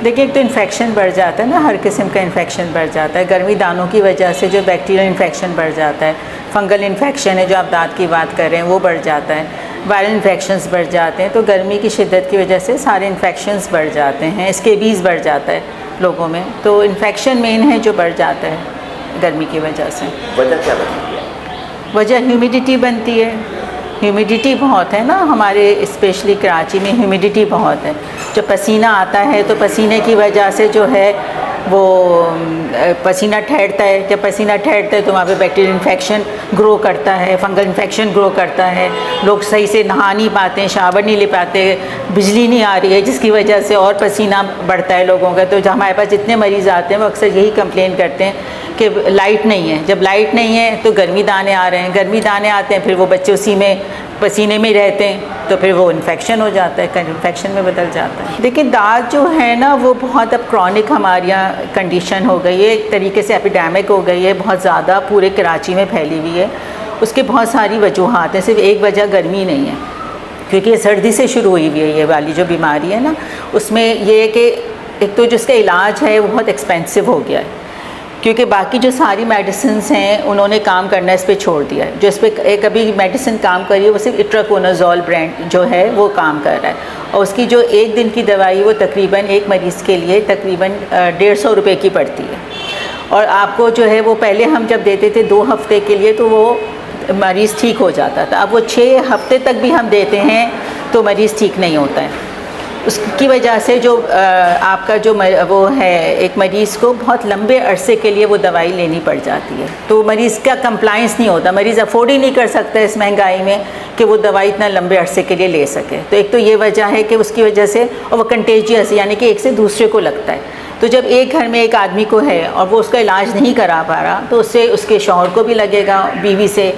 دیکھیے ایک تو انفیکشن بڑھ جاتا ہے نا، ہر قسم کا انفیکشن بڑھ جاتا ہے. گرمی دانوں کی وجہ سے جو بیکٹیریل انفیکشن بڑھ جاتا ہے، فنگل انفیکشن ہے جو آپ دانت کی بات کر رہے ہیں وہ بڑھ جاتا ہے، وائرل انفیکشنز بڑھ جاتے ہیں. تو گرمی کی شدت کی وجہ سے سارے انفیکشنز بڑھ جاتے ہیں، اسکیبیز بڑھ جاتا ہے لوگوں میں. تو انفیکشن مین ہے جو بڑھ جاتا ہے گرمی کی وجہ سے. وجہ کیا بنتی ہے؟ وجہ ہیومیڈیٹی بنتی ہے. ہیومیڈیٹی بہت ہے نا ہمارے اسپیشلی کراچی میں، ہیومیڈیٹی بہت ہے. جو پسینہ آتا ہے تو پسینے کی وجہ سے جو ہے وہ پسینہ ٹھہرتا ہے. جب پسینہ ٹھہرتا ہے تو وہاں پہ بیکٹیریل انفیکشن گرو کرتا ہے، فنگل انفیکشن گرو کرتا ہے. لوگ صحیح سے نہا نہیں پاتے ہیں، شاور نہیں لے پاتے، بجلی نہیں آ رہی ہے جس کی وجہ سے اور پسینہ بڑھتا ہے لوگوں کا. تو جو ہمارے پاس جتنے مریض آتے ہیں وہ اکثر یہی کمپلین کرتے ہیں کہ لائٹ نہیں ہے. جب لائٹ نہیں ہے تو گرمی دانے آ رہے ہیں، گرمی دانے آتے ہیں پھر وہ بچے اسی میں پسینے میں رہتے ہیں تو پھر وہ انفیکشن ہو جاتا ہے، انفیکشن میں بدل جاتا ہے. دیکھیں دانت جو ہے نا وہ بہت اب کرونک ہمارے یہاں کنڈیشن ہو گئی ہے، ایک طریقے سے ایپیڈیمک ہو گئی ہے، بہت زیادہ پورے کراچی میں پھیلی ہوئی ہے. اس کے بہت ساری وجوہات ہیں، صرف ایک وجہ گرمی نہیں ہے کیونکہ یہ سردی سے شروع ہوئی ہوئی ہے. یہ والی جو بیماری ہے نا اس میں یہ ہے کہ ایک تو جس کا علاج ہے وہ بہت ایکسپینسو ہو گیا ہے کیونکہ باقی جو ساری میڈیسنس ہیں انہوں نے کام کرنا اس پہ چھوڑ دیا ہے. جو اس پہ ایک ابھی میڈیسن کام کر رہی ہے وہ صرف اٹراکونازول برانڈ جو ہے وہ کام کر رہا ہے، اور اس کی جو ایک دن کی دوائی وہ تقریباً ایک مریض کے لیے تقریباً 150 روپے کی پڑتی ہے. اور آپ کو جو ہے وہ پہلے ہم جب دیتے تھے 2 ہفتے کے لیے تو وہ مریض ٹھیک ہو جاتا تھا، اب وہ 6 ہفتے تک بھی ہم دیتے ہیں تو مریض ٹھیک نہیں ہوتا ہے. اس کی وجہ سے جو آپ کا جو وہ ہے ایک مریض کو بہت لمبے عرصے کے لیے وہ دوائی لینی پڑ جاتی ہے، تو مریض کا کمپلائنس نہیں ہوتا، مریض افورڈ ہی نہیں کر سکتا اس مہنگائی میں کہ وہ دوائی اتنا لمبے عرصے کے لیے لے سکے. تو ایک تو یہ وجہ ہے کہ اس کی وجہ سے، اور وہ کنٹیجیس یعنی کہ ایک سے دوسرے کو لگتا ہے. تو جب ایک گھر میں ایک آدمی کو ہے اور وہ اس کا علاج نہیں کرا پا رہا تو اس سے اس کے شوہر کو بھی لگے گا، بیوی سے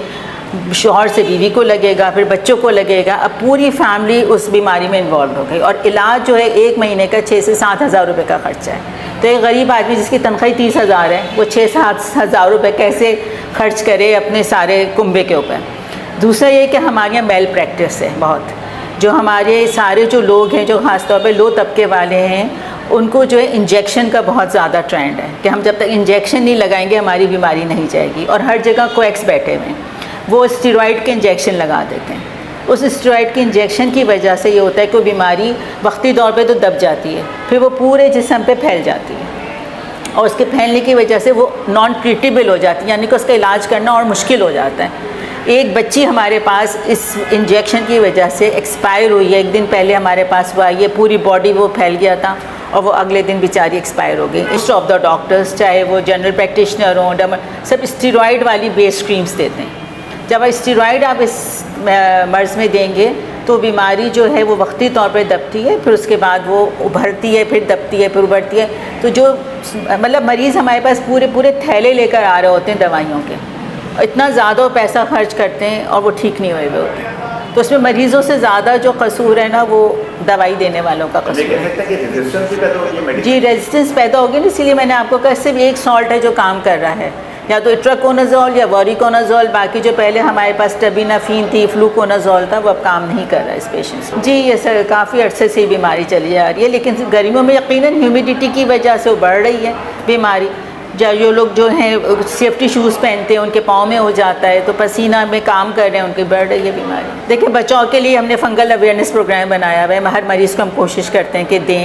شوہر سے بیوی کو لگے گا، پھر بچوں کو لگے گا. اب پوری فیملی اس بیماری میں انوالو ہو گئی اور علاج جو ہے ایک مہینے کا 6 سے 7 ہزار روپے کا خرچہ ہے. تو ایک غریب آدمی جس کی تنخواہ 30 ہزار ہے وہ 6-7 ہزار روپے کیسے خرچ کرے اپنے سارے کنبے کے اوپر. دوسرا یہ کہ ہمارے یہاں میل پریکٹس ہے بہت، جو ہمارے سارے جو لوگ ہیں جو خاص طور پہ لو طبقے والے ہیں ان کو جو ہے انجیکشن کا بہت زیادہ ٹرینڈ ہے کہ ہم جب تک انجیکشن نہیں لگائیں گے ہماری بیماری نہیں جائے گی. اور ہر جگہ کویکس بیٹھے ہوئے ہیں، وہ اسٹیرائڈ کے انجیکشن لگا دیتے ہیں. اس اسٹیرائڈ کے انجیکشن کی وجہ سے یہ ہوتا ہے کہ وہ بیماری وقتی طور پہ تو دب جاتی ہے، پھر وہ پورے جسم پہ پھیل جاتی ہے اور اس کے پھیلنے کی وجہ سے وہ نان ٹریٹیبل ہو جاتی ہے، یعنی کہ اس کا علاج کرنا اور مشکل ہو جاتا ہے. ایک بچی ہمارے پاس اس انجیکشن کی وجہ سے ایکسپائر ہوئی ہے، ایک دن پہلے ہمارے پاس وہ آئی ہے، پوری باڈی وہ پھیل گیا تھا اور وہ اگلے دن بیچاری ایکسپائر ہو گئی. موسٹ آف دا ڈاکٹرز چاہے وہ جنرل پریکٹیشنر ہوں سب اسٹیرائڈ والی بیس کریمز دیتے ہیں. جب اسٹیرائڈ آپ اس مرض میں دیں گے تو بیماری جو ہے وہ وقتی طور پر دبتی ہے، پھر اس کے بعد وہ ابھرتی ہے، پھر دبتی ہے، پھر ابھرتی ہے. تو جو مطلب مریض ہمارے پاس پورے تھیلے لے کر آ رہے ہوتے ہیں دوائیوں کے، اتنا زیادہ پیسہ خرچ کرتے ہیں اور وہ ٹھیک نہیں ہوئے ہوتے ہیں. تو اس میں مریضوں سے زیادہ جو قصور ہے نا وہ دوائی دینے والوں کا قصور ہے. جی ریزسٹنس پیدا ہوگی نا، اسی لیے میں نے آپ کو کہا صرف ایک سالٹ ہے جو کام کر رہا ہے، یا تو اٹراکونازول یا ووریکونازول. باقی جو پہلے ہمارے پاس ٹبینافین تھی، فلوکونازول تھا، وہ اب کام نہیں کر رہا ہے اس پیشنٹ سے. جی یہ سر کافی عرصے سے بیماری چلی جا رہی ہے، لیکن گرمیوں میں یقیناً ہیومیڈیٹی کی وجہ سے وہ بڑھ رہی ہے بیماری. جو لوگ جو ہیں سیفٹی شوز پہنتے ہیں ان کے پاؤں میں ہو جاتا ہے، تو پسینہ میں کام کر رہے ہیں ان کی بڑھ رہی ہے بیماری. دیکھیں بچاؤ کے لیے ہم نے فنگل اویئرنیس پروگرام بنایا ہوا ہے، ہر مریض کو ہم کوشش کرتے ہیں کہ دیں.